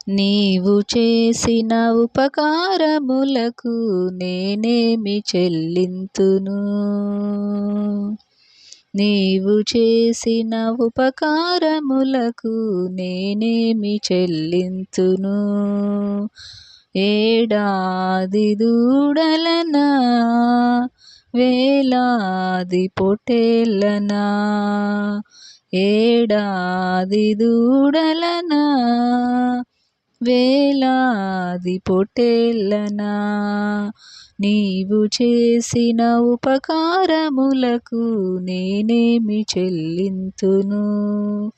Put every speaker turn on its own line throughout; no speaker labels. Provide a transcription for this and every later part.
నీవు చేసిన ఉపకారములకు నేనేమి చెల్లింతును. నీవు చేసిన ఉపకారములకు నేనేమి చెల్లింతును. ఏడాది దూడలనా, వేలాది పొట్టేళ్ళనా, ఏడాది దూడలనా, వేలాది పొట్టేళ్ళనా, నీవు చేసిన ఉపకారములకు నేనేమి చెల్లింతును.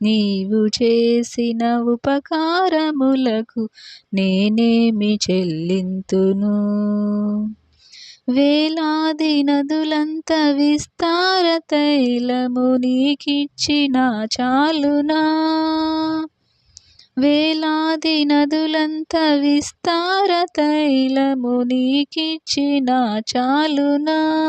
నీవు చేసిన ఉపకారములకు నేనేమి చెల్లింతును. వేలాది నదులంత విస్తార తైలము నీకిచ్చిన చాలునా. వేలాది నదులంత విస్తార తైలము నీకిచ్చిన చాలునా.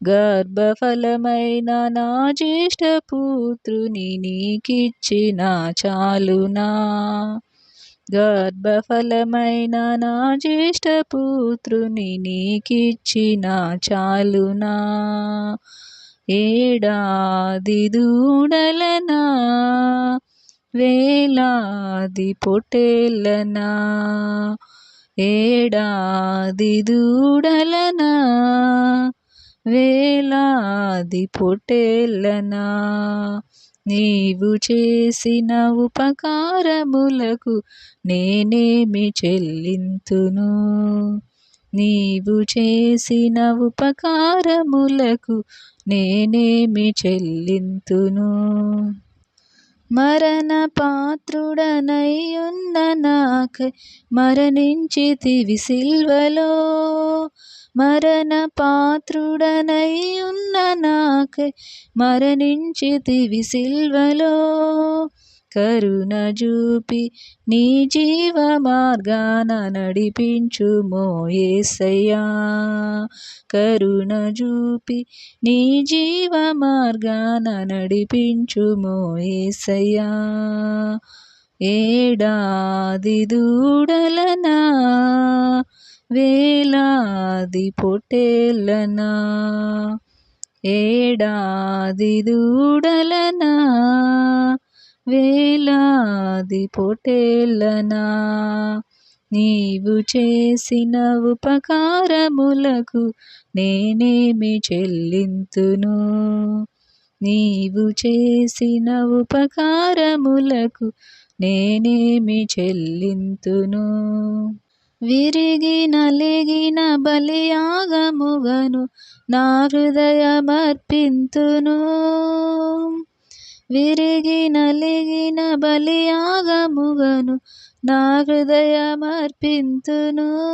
గర్భఫలమైన నా జ్యేష్ఠపుత్రుని నీకిచ్చిన చాలునా. గర్భఫలమైన నా జ్యేష్ఠపుత్రుని నీకిచ్చిన చాలునా. ఏడాది దూడలనా, వేలాది పొట్టేళ్ళనా, ఏడాది దూడలనా, వేలాది పొట్టేళ్ళనా, నీవు చేసిన ఉపకారములకు నేనేమి చెల్లింతును. నీవు చేసిన ఉపకారములకు నేనేమి చెల్లింతును. మరణ పాత్రుడనైయున్న నాకై మరణించితివి సిల్వలో. మరణ పాత్రుడనైయున్న నాకై మరణించితివి సిల్వలో. కరుణ చూపి నీ జీవ మార్గాన నడిపించుమో యేసయ్యా. కరుణ చూపి నీ జీవ మార్గాన నడిపించుమో యేసయ్యా. ఏడాది దూడలనా, వేలాది పొట్టేళ్ళనా, ఏడాది దూడలనా, వేలాది పొట్టేళ్ళనా, నీవు చేసిన ఉపకారములకు నేనేమి చెల్లింతును. నీవు చేసిన ఉపకారములకు నేనేమి చెల్లింతును. విరిగి నలిగిన బలియాగముగను నా హృదయమర్పింతును. విరిగి నలిగిన బలియాగముగను నా హృదయమర్పింతును.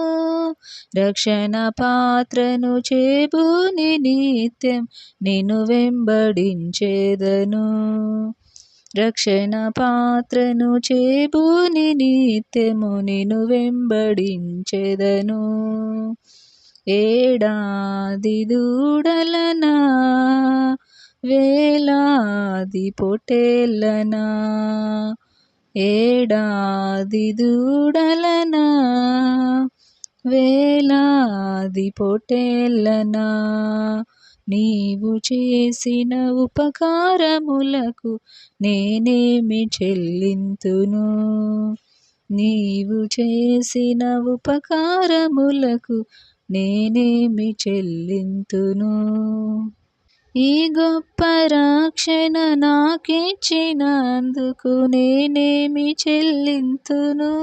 రక్షణ పాత్రను చేబూని నిత్యం నిన్ను వెంబడించేదను. రక్షణ పాత్రను చేబూని నిత్యము నిన్ను వెంబడించెదను. ఏడాది దూడలనా, వేలాది పొట్టేళ్ళనా, ఏడాది దూడలనా, వేలాది పొట్టేళ్ళనా, నీవు చేసిన ఉపకారములకు నేనేమి చెల్లింతును. నీవు చేసిన ఉపకారములకు నేనేమి చెల్లింతును. ఈ గొప్ప రక్షణ నాకిచ్చినందుకు నేనేమి చెల్లింతును.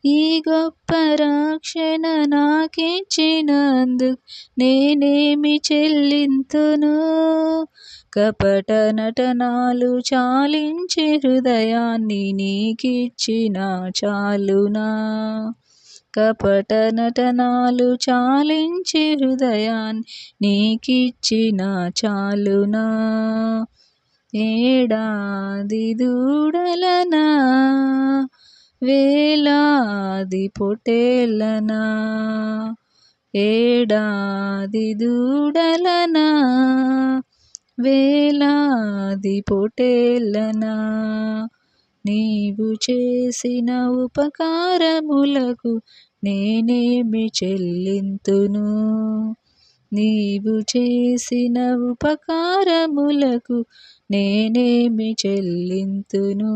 ఈ గొప్ప రక్షణ నాకిచ్చినందుకు నేనేమి చెల్లింతును. కపట నటనాలు చాలించి హృదయాన్ని నీకిచ్చిన చాలునా. కపట నటనాలు చాలించి హృదయాన్ని నీకిచ్చిన చాలునా. ఏడాది దూడలనా, వేలాది పొట్టేళ్ళనా, ఏడాది దూడలనా, వేలాది పొట్టేళ్ళనా, నీవు చేసిన ఉపకారములకు నేనేమి చెల్లింతును. నీవు చేసిన ఉపకారములకు నేనేమి చెల్లింతును.